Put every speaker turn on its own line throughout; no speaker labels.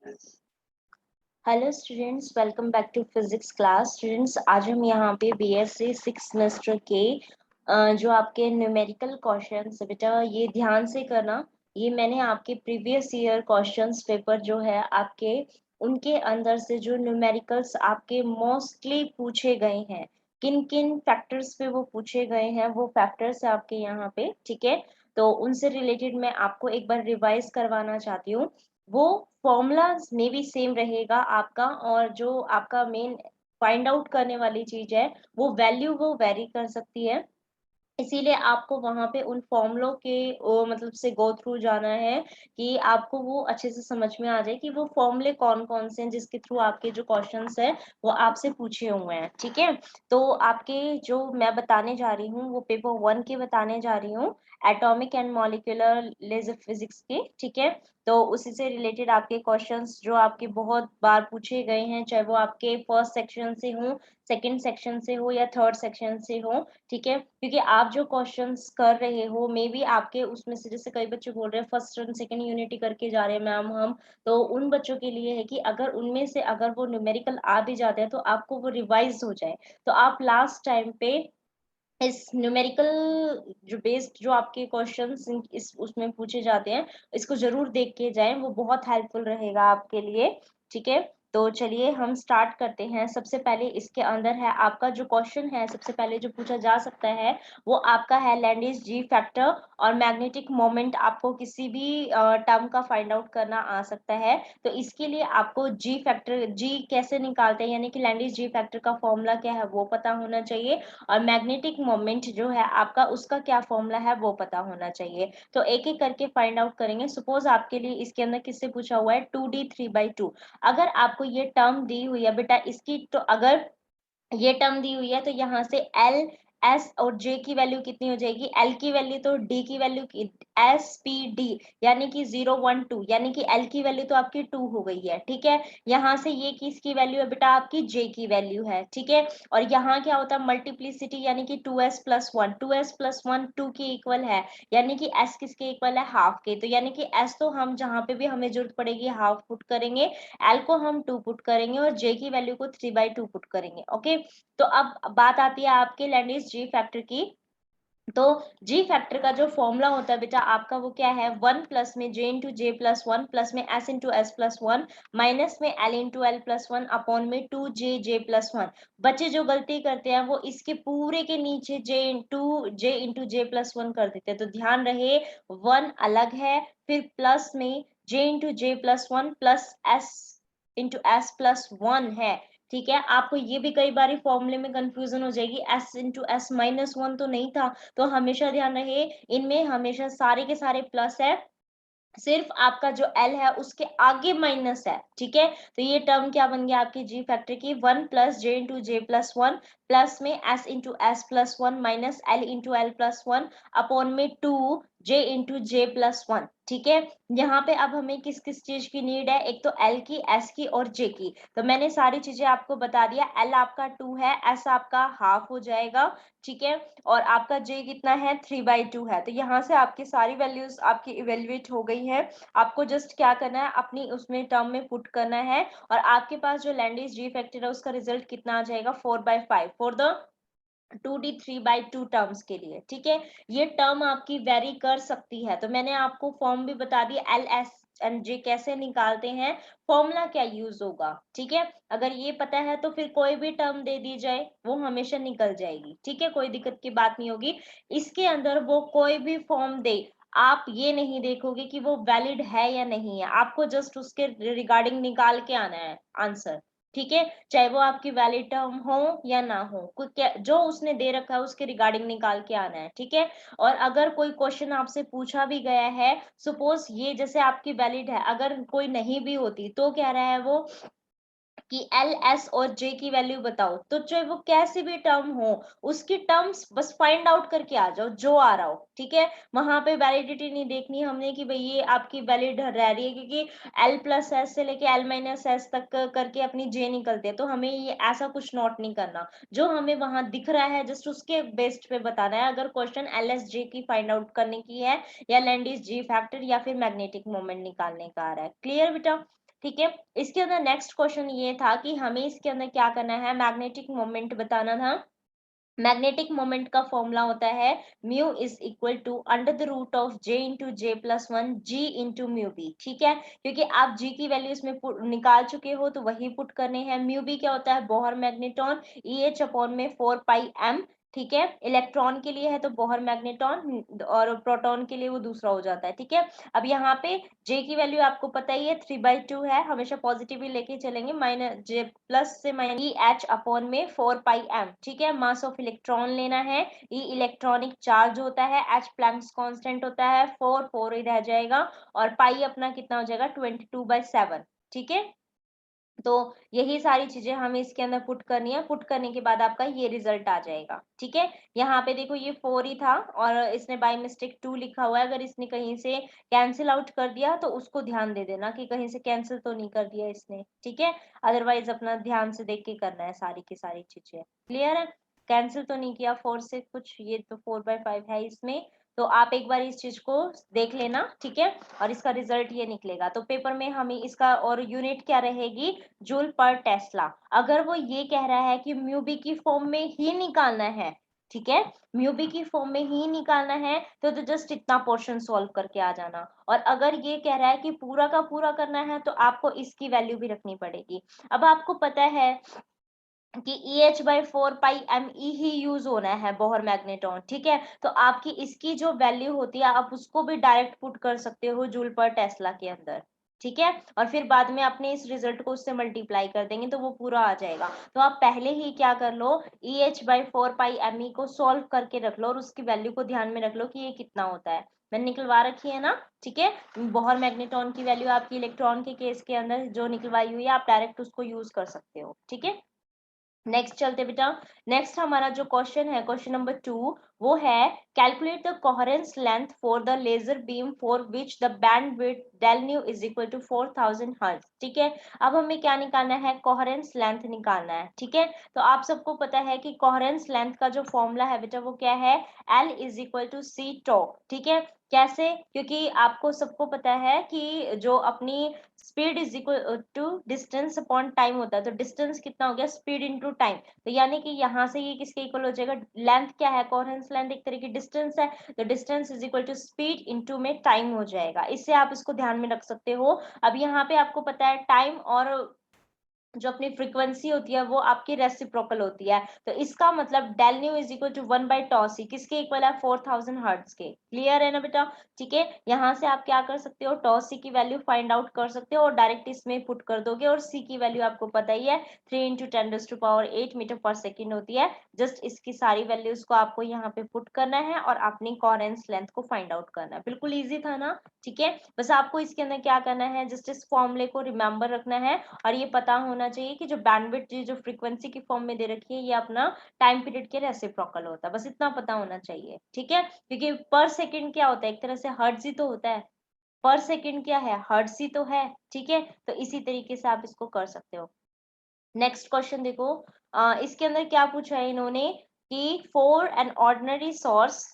Hello students, welcome back to physics class. Students, आज हम यहाँ पे बीएससी 6 सेमेस्टर के जो आपके न्यूमेरिकल क्वेश्चंस है बेटा, ये ध्यान से करना। ये मैंने आपके प्रीवियस ईयर क्वेश्चंस पेपर जो है आपके, उनके अंदर से जो न्यूमेरिकल्स आपके मोस्टली पूछे गए हैं, किन किन फैक्टर्स पे वो पूछे गए हैं, वो फैक्टर्स है आपके यहाँ पे। ठीक है, तो उनसे रिलेटेड मैं आपको एक बार रिवाइज करवाना चाहती हूँ। वो फॉर्मूला में भी सेम रहेगा आपका, और जो आपका मेन फाइंड आउट करने वाली चीज है वो वैल्यू वो वेरी कर सकती है। इसीलिए आपको वहां पे उन फॉर्मूलों के मतलब से गो थ्रू जाना है कि आपको वो अच्छे से समझ में आ जाए कि वो फॉर्मूले कौन कौन से हैं जिसके थ्रू आपके जो क्वेश्चंस है वो आपसे पूछे हुए हैं। ठीक है, तो आपके जो मैं बताने जा रही हूँ वो पेपर 1 के बताने जा रही हूँ, atomic and molecular laser physics के। ठीक है, तो उसी से रिलेटेड आपके क्वेश्चंस जो आपके बहुत बार पूछे गए हैं, चाहे वो आपके फर्स्ट सेक्शन से हो, सेकंड सेक्शन से हो या थर्ड सेक्शन से हो। ठीक है, क्योंकि आप जो क्वेश्चंस कर रहे हो मे बी आपके उसमें से, जैसे कई बच्चे बोल रहे हैं फर्स्ट और सेकंड यूनिटी करके जा रहे हैं मैम हम, तो उन बच्चों के लिए है कि अगर उनमें से अगर वो न्यूमेरिकल आ भी जाते हैं तो आपको वो रिवाइज हो जाए, तो आप लास्ट टाइम पे इस न्यूमेरिकल जो बेस्ड जो आपके क्वेश्चंस इस उसमें पूछे जाते हैं, इसको जरूर देख के जाएं, वो बहुत हेल्पफुल रहेगा आपके लिए। ठीक है, तो चलिए हम स्टार्ट करते हैं। सबसे पहले इसके अंदर है आपका जो क्वेश्चन है, सबसे पहले जो पूछा जा सकता है वो आपका है लैंडिस जी फैक्टर और मैग्नेटिक मोमेंट। आपको किसी भी टर्म का फाइंड आउट करना आ सकता है, तो इसके लिए आपको जी फैक्टर, जी कैसे निकालते हैं यानी कि लैंडिस जी फैक्टर का फॉर्मूला क्या है वो पता होना चाहिए, और मैग्नेटिक मोमेंट जो है आपका उसका क्या फॉर्मूला है वो पता होना चाहिए। तो एक एक करके फाइंड आउट करेंगे। सपोज आपके लिए इसके अंदर किससे पूछा हुआ है, 2d3/2। अगर आपको ये टर्म दी हुई है बेटा इसकी, तो अगर ये टर्म दी हुई है तो यहाँ से एल एस और जे की वैल्यू कितनी हो जाएगी, एल की वैल्यू तो डी की वैल्यू एस पी डी यानी कि 0 1 2, यानी कि एल की वैल्यू तो आपकी 2 हो गई है। ठीक है, यहाँ से ये किसकी वैल्यू है बेटा, आपकी जे की वैल्यू है। ठीक है, और यहाँ क्या होता है मल्टीप्लिसिटी, यानी कि 2s+1, 2s+1 2 के इक्वल है, यानी कि s किसके इक्वल है, हाफ के। तो यानी कि s तो हम जहाँ पे भी हमें जरूरत पड़ेगी हाफ पुट करेंगे, एल को हम 2 पुट करेंगे और जे की वैल्यू को 3/2 पुट करेंगे। ओके, तो अब बात आती है आपके लैंडिस जी फैक्टर की। तो जी फैक्टर का जो फॉर्मूला होता है बेटा आपका वो क्या है, 1 प्लस में J into J plus 1 plus में S into S plus 1 minus में L into L plus 1 upon में 2 जे प्लस 1। बच्चे जो गलती करते हैं वो इसके पूरे के नीचे जे इंटू जे प्लस 1 कर देते हैं, तो ध्यान रहे 1 अलग है, फिर प्लस में J into J plus 1 plus S into S plus 1 है। ठीक है, आपको ये भी कई बार फॉर्मूले में कंफ्यूजन हो जाएगी, s इंटू s-1 तो नहीं था, तो हमेशा ध्यान रहे इनमें हमेशा सारे के सारे प्लस है, सिर्फ आपका जो एल है उसके आगे माइनस है। ठीक है, तो ये टर्म क्या बन गया आपकी जी फैक्टर की, 1 प्लस जे इंटू जे प्लस 1 प्लस में S into S plus 1 minus L into L plus 1 upon में 2 जे इंटू जे प्लस 1। ठीक है, यहाँ पे अब हमें किस किस चीज की नीड है, एक तो एल की, एस की और जे की। तो मैंने सारी चीजें आपको बता दिया, एल आपका 2 है, एस आपका हाफ हो जाएगा। ठीक है, और आपका जे कितना है, 3/2 है। तो यहाँ से आपकी सारी वैल्यूज आपकी इवेल्युएट हो गई है। आपको जस्ट क्या करना है, अपनी उसमें टर्म में पुट करना है, और आपके पास जो लैंडिस जी फैक्टर है उसका रिजल्ट कितना आ जाएगा, 4/5 फॉर द 2d3/2 टर्म्स के लिए। ठीक है, ये टर्म आपकी वेरी कर सकती है, तो मैंने आपको फॉर्म भी बता दिया एल एस एंड जे कैसे निकालते हैं, फॉर्मूला क्या यूज होगा। ठीक है, अगर ये पता है तो फिर कोई भी टर्म दे दी जाए वो हमेशा निकल जाएगी। ठीक है, कोई दिक्कत की बात नहीं होगी। इसके अंदर वो कोई भी फॉर्म दे, आप ये नहीं देखोगे कि वो वैलिड है या नहीं है, आपको जस्ट उसके रिगार्डिंग निकाल के आना है आंसर। ठीक है, चाहे वो आपकी वैलिड टर्म हो या ना हो, जो उसने दे रखा है उसके रिगार्डिंग निकाल के आना है। ठीक है, और अगर कोई क्वेश्चन आपसे पूछा भी गया है, सपोज ये जैसे आपकी वैलिड है, अगर कोई नहीं भी होती तो कह रहा है वो कि एल एस और जे की वैल्यू बताओ, तो चाहे वो कैसी भी टर्म हो उसकी टर्म्स बस फाइंड आउट करके आ जाओ जो आ रहा हो। ठीक है, वहां पे वैलिडिटी नहीं देखनी हमने कि भाई ये आपकी वैलिड रह रही है, क्योंकि एल प्लस एस से लेके एल माइनस एस तक करके अपनी जे निकलते हैं, तो हमें ये ऐसा कुछ नोट नहीं करना, जो हमें वहां दिख रहा है जस्ट उसके बेस्ड पे बताना है। अगर क्वेश्चन एल एस जे की फाइंड आउट करने की है, या लैंडिस जी फैक्टर या फिर मैग्नेटिक मोमेंट निकालने का आ रहा है। क्लियर बेटा? ठीक है। इसके अंदर नेक्स्ट क्वेश्चन ये था कि हमें इसके अंदर क्या करना है, मैग्नेटिक मोमेंट बताना था। मैग्नेटिक मोमेंट का फॉर्मूला होता है mu is equal to under the root of J into J plus one G into mu B. ठीक है, क्योंकि आप जी की वैल्यू इसमें निकाल चुके हो तो वही पुट करने हैं। म्यू बी क्या होता है, Bohr magneton, E H upon में 4 पाई एम। ठीक है, इलेक्ट्रॉन के लिए है तो बोहर मैग्नेटॉन और प्रोटॉन के लिए वो दूसरा हो जाता है। ठीक है, अब यहाँ पे जे की वैल्यू आपको पता ही है 3/2 है, हमेशा पॉजिटिव ही लेके चलेंगे, माइनस जे प्लस से माइनस ई एच अपॉन में 4 पाई एम। ठीक है, मास ऑफ इलेक्ट्रॉन लेना है, ई इलेक्ट्रॉनिक चार्ज होता है, एच प्लैंक्स कांस्टेंट होता है, 4 ही रह जाएगा, और पाई अपना कितना हो जाएगा 22/7। ठीक है, तो यही सारी चीजें हमें इसके अंदर पुट करनी है। पुट करने के बाद आपका ये रिजल्ट आ जाएगा। ठीक है, यहाँ पे देखो ये 4 ही था और इसने बाय मिस्टेक 2 लिखा हुआ है। अगर इसने कहीं से कैंसिल आउट कर दिया तो उसको ध्यान दे देना कि कहीं से कैंसिल तो नहीं कर दिया इसने। ठीक है, अदरवाइज अपना ध्यान से देख के करना है सारी की सारी चीजें। क्लियर है, कैंसिल तो नहीं किया 4 से कुछ, ये तो 4/5 है इसमें। तो आप एक बार इस चीज को देख लेना। ठीक है, और इसका रिजल्ट ये निकलेगा। तो पेपर में हमें इसका और यूनिट क्या रहेगी, जूल पर टेस्ला। अगर वो ये कह रहा है कि म्यू बी की फॉर्म में ही निकालना है, ठीक है, म्यू बी की फॉर्म में ही निकालना है तो जस्ट इतना पोर्शन सॉल्व करके आ जाना। और अगर ये कह रहा है कि पूरा का पूरा करना है तो आपको इसकी वैल्यू भी रखनी पड़ेगी। अब आपको पता है कि EH/4 पाई ME ही यूज होना है बोहर मैग्नेटॉन। ठीक है, तो आपकी इसकी जो वैल्यू होती है आप उसको भी डायरेक्ट पुट कर सकते हो जूल पर टेस्ला के अंदर। ठीक है, और फिर बाद में अपने इस रिजल्ट को उससे मल्टीप्लाई कर देंगे तो वो पूरा आ जाएगा। तो आप पहले ही क्या कर लो, EH/4 पाई ME को सॉल्व करके रख लो और उसकी वैल्यू को ध्यान में रख लो कि ये कितना होता है। मैंने निकलवा रखी है ना। ठीक है, बोहर मैग्नेटॉन की वैल्यू आपकी इलेक्ट्रॉन के केस के अंदर जो निकलवाई हुई है आप डायरेक्ट उसको यूज कर सकते हो। ठीक है, नेक्स्ट चलते बेटा। नेक्स्ट हमारा जो क्वेश्चन है, क्वेश्चन नंबर 2, वो है calculate the coherence length for the laser beam for which the bandwidth del nu is equal to 4000 hertz. ठीक है, अब हमें क्या निकालना है, कोहेरेंस लेंथ निकालना है। ठीक है, तो आप सबको पता है कि कोहेरेंस लेंथ का जो फॉर्मूला है बेटा वो क्या है, L इज इक्वल टू सी टॉ। ठीक है, कैसे, क्योंकि आपको सबको पता है कि जो अपनी speed is equal to distance upon time होता है। तो डिस्टेंस कितना हो गया, स्पीड इनटू टाइम। तो यानी कि यहाँ से ये किसके इक्वल हो जाएगा, लेंथ क्या है, कोहेरेंस लेंथ एक तरह की डिस्टेंस है, तो distance is equal to speed into में टाइम हो जाएगा। इससे आप इसको ध्यान में रख सकते हो। अब यहाँ पे आपको पता है टाइम और जो अपनी फ्रीक्वेंसी होती है वो आपकी रेसिप्रोकल होती है। तो इसका मतलब del nu is equal to 1/टॉ सी किसके इक्वल है, 4000 हर्ट्ज के। क्लियर है ना बेटा। ठीक है, यहाँ से आप क्या कर सकते हो, टॉ सी की वैल्यू फाइंड आउट कर सकते हो और डायरेक्ट इसमें पुट कर दोगे। और सी की वैल्यू आपको पता ही है 3 × 10⁻8 मीटर पर सेकेंड होती है। जस्ट इसकी सारी वैल्यूज को आपको यहाँ पे पुट करना है और अपनी कोहेरेंस लेंथ को फाइंड आउट करना है। बिल्कुल ईजी था ना। ठीक है, बस आपको इसके अंदर क्या करना है, जस्ट इस फॉर्मूले को रिमेम्बर रखना है और ये पता होना चाहिए कि जो बैंडविड्थ जो फ्रीक्वेंसी की फॉर्म में दे रखी है ये अपना टाइम पीरियड के रेसिप्रोकल होता है। बस इतना पता होना चाहिए। ठीक है, क्योंकि पर सेकंड क्या होता है, एक तरह से हर्ट्ज ही तो होता है। पर सेकंड क्या है, हर्ट्ज ही तो है। ठीक है, तो इसी तरीके से आप इसको कर सकते हो। नेक्स्ट क्वेश्चन देखो, इसके अंदर क्या पूछा है इन्होंने कि फॉर एन ऑर्डिनरी सोर्स,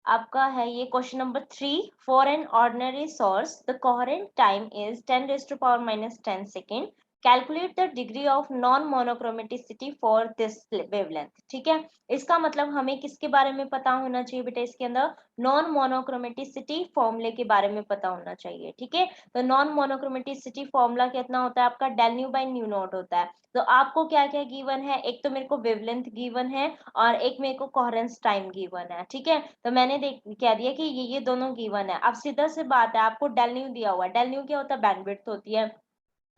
आपका है ये question number 3, for an ordinary source the coherent time is 10⁻⁻10 second, calculate the degree of non monochromaticity for this wavelength. ठीक है, इसका मतलब हमें किसके बारे में पता होना चाहिए बेटा, इसके अंदर नॉन मोनोक्रोमेटिसिटी फॉर्मूले के बारे में पता होना चाहिए। ठीक है, तो नॉन मोनोक्रोमेटिसिटी फॉर्मूला कितना होता है आपका, del nu by nu naught होता है। तो आपको क्या क्या गिवन है, एक तो मेरे को वेवलेंथ गिवन है और एक मेरे को कोहेरेंस टाइम गिवन है। ठीक है, तो मैंने देख कह दिया कि ये दोनों गिवन है। अब सीधा से बात है, आपको डेल न्यू दिया हुआ है। डेल न्यू क्या होता है, बैंडविड्थ होती है।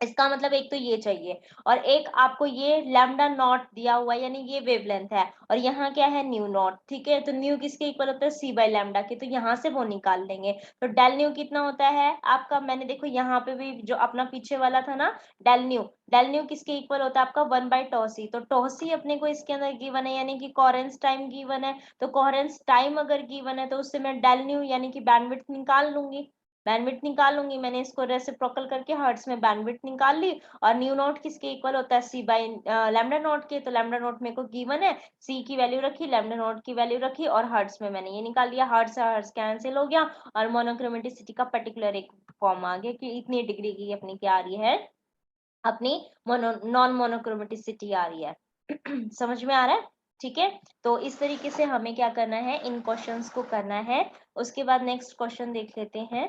इसका मतलब एक तो ये चाहिए और एक आपको ये लैम्डा नॉट दिया हुआ है, यानी ये वेवलेंथ है और यहाँ क्या है, न्यू नॉट। ठीक है, तो न्यू किसके इक्वल होता है, C/लैम्डा के, तो यहाँ से वो निकाल लेंगे। तो डेल न्यू कितना होता है आपका, मैंने देखो यहाँ पे भी जो अपना पीछे वाला था ना, डेल न्यू किसके इक्वल होता है आपका, 1/टॉ सी। तो टॉ सी अपने को इसके अंदर गिवन है, यानी कि कोहेरेंस टाइम गिवन है। तो कोहेरेंस टाइम अगर गिवन है तो उससे मैं डेल न्यू यानी कि बैंडविड्थ निकाल लूंगी। बैंडविड्थ निकालूंगी, मैंने इसको रेसिप्रोकल करके हर्ट्ज में बैंडविड्थ निकाल ली। और न्यू नॉट किसके इक्वल होता है, C/लैम्डा नॉट के। तो लैम्डा नॉट मेरे को गिवन है, सी की वैल्यू रखी, लैम्डा नॉट की वैल्यू रखी और हर्ट्ज में मैंने ये निकाल लिया। हर्ट्ज से हर्ट्ज कैंसिल हो गया और मोनोक्रोमेटिसिटी का पर्टिकुलर एक फॉर्म आ गया कि इतनी डिग्री की अपनी क्या आ रही है, अपनी नॉन मोनोक्रोमेटिसिटी आ रही है। समझ में आ रहा है? ठीक है, तो इस तरीके से हमें क्या करना है, इन क्वेश्चंस को करना है। उसके बाद नेक्स्ट क्वेश्चन देख लेते हैं,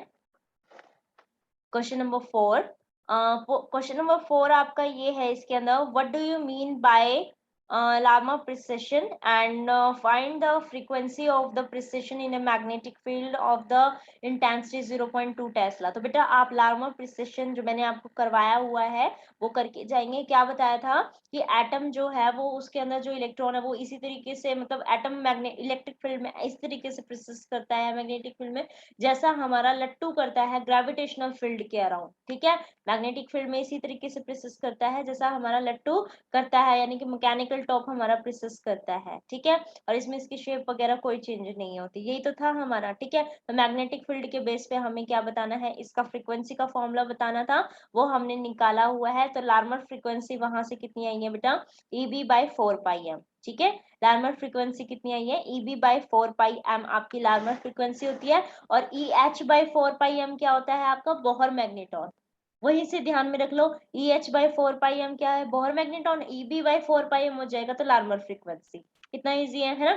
क्वेश्चन नंबर 4। क्वेश्चन नंबर 4 आपका ये है, इसके अंदर what do you mean by Larmor precession and find the frequency of the precession in a magnetic field of the intensity 0.2 Tesla. तो बेटा आप लार्मर प्रिसेशन जो मैंने आपको करवाया हुआ है वो करके जाएंगे। क्या बताया था कि एटम जो है वो उसके अंदर जो इलेक्ट्रॉन है वो इसी तरीके से, मतलब एटम मैग्नेट इलेक्ट्रिक फील्ड में इस तरीके से प्रेसेस करता है मैग्नेटिक फील्ड में, जैसा हमारा लट्टू करता है ग्रेविटेशनल फील्ड के अराउंड। ठीक है, मैग्नेटिक फील्ड में इसी तरीके से प्रेसेस करता है जैसा हमारा लट्टू करता है, यानी कि मैकेनिकल टॉप हमारा प्रेसेस करता है। ठीक है, और इसमें इसकी शेप वगैरह कोई चेंज नहीं होती, यही तो था हमारा। ठीक है, तो मैग्नेटिक फील्ड के बेस पे हमें क्या बताना है, इसका फ्रीक्वेंसी का फॉर्मूला बताना था, वो हमने निकाला हुआ है। तो लार्मर फ्रीक्वेंसी वहां से कितनी आई है बेटा, EB/4πm। ठीक है, लार्मर फ्रीक्वेंसी कितनी आई है, EB/4πm आपकी लार्मर फ्रीक्वेंसी होती है। और EH/4πm क्या होता है आपका, बोहर मैग्नेटॉन। वहीं से ध्यान में रख लो, EH/4πm क्या है, बोहर मैग्नेटॉन, EB/4πm हो जाएगा तो लार्मर फ्रीक्वेंसी। कितना इजी है ना।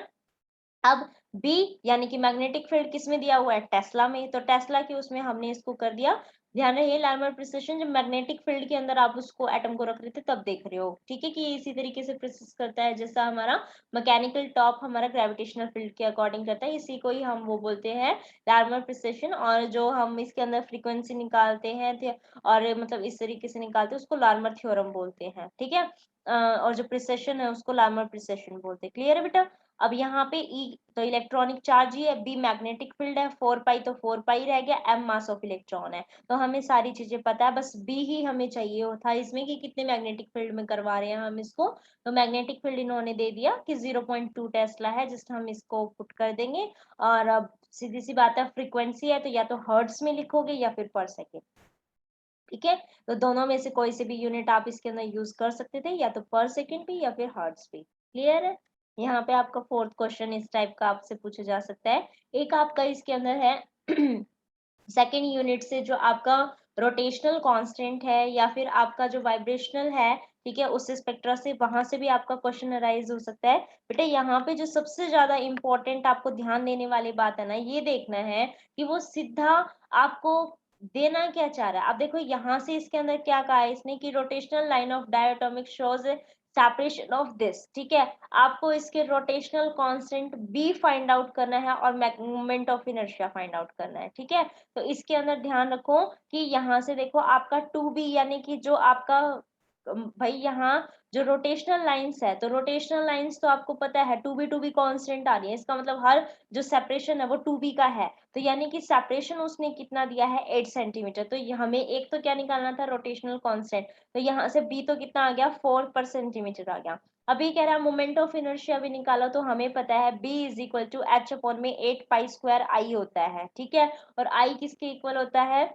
अब बी यानी कि मैग्नेटिक फील्ड किस में दिया हुआ है, टेस्ला में, तो टेस्ला के उसमें हमने इसको कर दिया। ध्यान रहे लार्मर प्रिसिशन जब मैग्नेटिक फील्ड के अंदर आप उसको एटम को रख रहे थे तब देख रहे हो। ठीक है, कि ये इसी तरीके से प्रोसेस करता है जैसा हमारा मैकेनिकल टॉप हमारा ग्रेविटेशनल फील्ड के अकॉर्डिंग करता है, इसी को ही हम वो बोलते हैं लार्मर प्रिसिशन। और जो हम इसके अंदर फ्रीक्वेंसी निकालते हैं और मतलब इस तरीके से निकालते हैं उसको लार्मर थ्योरम बोलते हैं। ठीक है, और जो प्रिसेशन है उसको लार्मर प्रिसेशन बोलते हैं। क्लियर है बेटा। अब यहाँ पे E तो इलेक्ट्रॉनिक चार्ज ही है, B मैग्नेटिक फील्ड है, 4π तो 4π रह गया, M मास ऑफ इलेक्ट्रॉन है। तो हमें सारी चीजें पता है, बस B ही हमें चाहिए था इसमें कि कितने मैग्नेटिक फील्ड में करवा रहे हैं हम इसको। तो मैग्नेटिक फील्ड इन्होंने दे दिया कि 0.2 टेस्ला है, जस्ट हम इसको पुट कर देंगे। और अब सीधी सी बात है, फ्रीक्वेंसी है तो या तो हर्ट्ज में लिखोगे या फिर पर सेकेंड। ठीक है, तो दोनों में से कोई से भी यूनिट आप इसके अंदर यूज कर सकते थे, या तो पर सेकेंड भी या फिर हर्ट्ज भी। क्लियर है। यहाँ पे आपका फोर्थ क्वेश्चन इस टाइप का आपसे पूछा जा सकता है। एक आपका इसके अंदर है सेकेंड यूनिट से जो आपका रोटेशनल कांस्टेंट है या फिर आपका जो वाइब्रेशनल है, ठीक है, उस स्पेक्ट्रा से वहां से भी आपका क्वेश्चन अराइज हो सकता है। बेटा यहाँ पे जो सबसे ज्यादा इंपॉर्टेंट आपको ध्यान देने वाली बात है ना, ये देखना है कि वो सीधा आपको देना क्या चाह रहा है। अब देखो यहाँ से इसके अंदर क्या कहा है इसने कि rotational line of diatomic shows separation of this. ठीक है, आपको इसके rotational constant B find out करना है और moment of inertia find out करना है। ठीक है, तो इसके अंदर ध्यान रखो कि यहाँ से देखो आपका 2b यानी कि जो आपका भाई यहाँ जो रोटेशनल लाइंस है, तो रोटेशनल लाइंस तो आपको पता है टू बी कांस्टेंट आ रही है, इसका मतलब हर जो सेपरेशन है वो 2b का है। तो यानी कि सेपरेशन उसने कितना दिया है, 8 सेंटीमीटर। तो हमें एक तो क्या निकालना था, रोटेशनल कांस्टेंट। तो यहाँ से b तो कितना आ गया, 4/सेंटीमीटर आ गया। अभी कह रहा है मोमेंट ऑफ इनर्शिया भी निकालो, तो हमें पता है b = h/8π² होता है। ठीक है, और I किसके इक्वल होता है,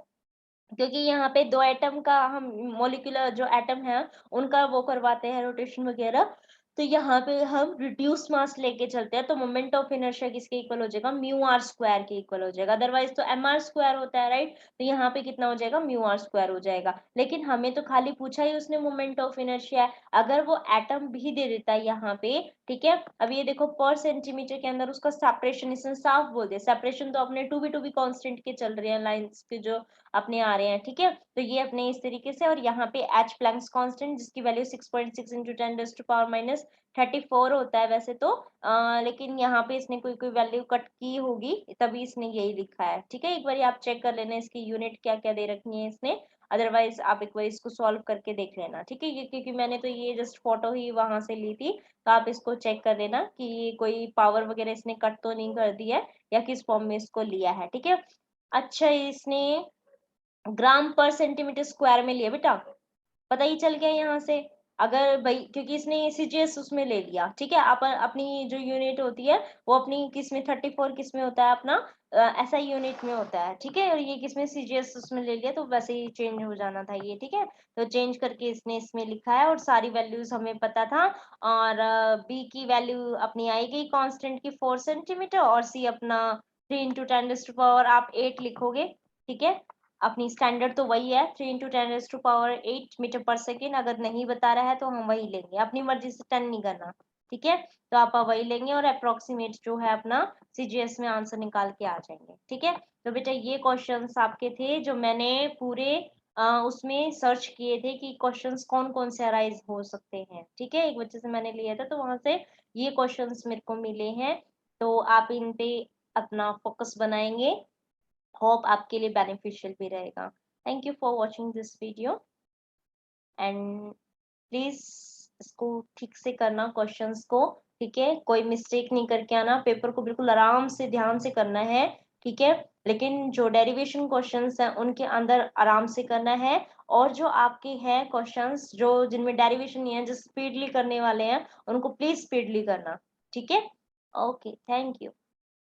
क्योंकि यहाँ पे दो एटम का हम मोलिकुलर जो एटम है उनका वो करवाते हैं रोटेशन वगैरह, तो यहाँ पे हम रिड्यूस मास लेके चलते हैं, तो मोमेंट ऑफ इनर्शिया किसके इक्वल हो जाएगा, μr² के इक्वल हो जाएगा। अदरवाइज तो mr² होता है, राइट। तो यहाँ पे कितना हो जाएगा, μr² हो जाएगा। लेकिन हमें तो खाली पूछा ही उसने मोमेंट ऑफ इनर्शिया है, अगर वो एटम भी दे देता है यहाँ पे, ठीक है। अब ये देखो पर सेंटीमीटर के अंदर उसका सेपरेशन इसने साफ बोल दिया, सेपरेशन तो अपने टू बी कांस्टेंट के चल रहे हैं लाइंस के जो अपने आ रहे हैं। ठीक है, तो ये अपने इस तरीके से, और यहाँ पे एच प्लैंक्स कांस्टेंट जिसकी वैल्यू 6.6 × 10⁻⁻34 होता है वैसे तो, लेकिन यहाँ पे इसने कोई कोई वैल्यू कट की होगी तभी इसने यही लिखा है। ठीक है, एक बार आप चेक कर लेना इसकी यूनिट क्या क्या दे रखी है इसने, अदरवाइज आप एक बार इसको सॉल्व करके देख लेना। ठीक है, क्योंकि मैंने तो ये जस्ट फोटो ही वहां से ली थी, तो आप इसको चेक कर लेना कि ये कोई पावर वगैरह इसने कट तो नहीं कर दी है या किस फॉर्म में इसको लिया है। ठीक है, अच्छा इसने ग्राम पर सेंटीमीटर स्क्वायर में लिया बेटा, पता ही चल गया यहाँ से। अगर भाई क्योंकि इसने सीजीएस उसमें ले लिया, ठीक है, अपनी जो यूनिट होती है वो अपनी किस में 34 किस में होता है अपना ऐसा यूनिट में होता है। ठीक है, और ये किस में सीजीएस उसमें ले लिया, तो वैसे ही चेंज हो जाना था ये। ठीक है, तो चेंज करके इसने इसमें लिखा है और सारी वैल्यूज हमें पता था। और बी की वैल्यू अपनी आई गई कांस्टेंट की 4 सेंटीमीटर, और सी अपना 3 × 10⁻⁸ आप 8 लिखोगे। ठीक है, अपनी स्टैंडर्ड तो वही है 3 इंटू 10⁻8 मीटर पर सेकेंड। अगर नहीं बता रहा है तो हम वही लेंगे, अपनी मर्जी से 10 नहीं करना, ठीक है। तो आप वही लेंगे और अप्रोक्सीमेट जो है अपना सीजीएस में आंसर निकाल के आ जाएंगे, ठीक है। तो बेटा ये क्वेश्चंस आपके थे जो मैंने पूरे उसमें सर्च किए थे कि क्वेश्चंस कौन कौन से अराइज हो सकते हैं, ठीक है। एक बच्चे से मैंने लिया था तो वहां से ये क्वेश्चंस मेरे को मिले हैं। तो आप इन पे अपना फोकस बनाएंगे, होप आपके लिए बेनिफिशियल भी रहेगा। Thank you for watching this video and please इसको ठीक से करना क्वेश्चंस को, ठीक है। कोई मिस्टेक नहीं करके आना, पेपर को बिल्कुल आराम से ध्यान से करना है, ठीक है। लेकिन जो डेरिवेशन क्वेश्चंस हैं उनके अंदर आराम से करना है, और जो आपके हैं क्वेश्चंस जो जिनमें डेरिवेशन नहीं है, जो स्पीडली करने वाले हैं, उनको प्लीज स्पीडली करना, ठीक है। Okay, thank you.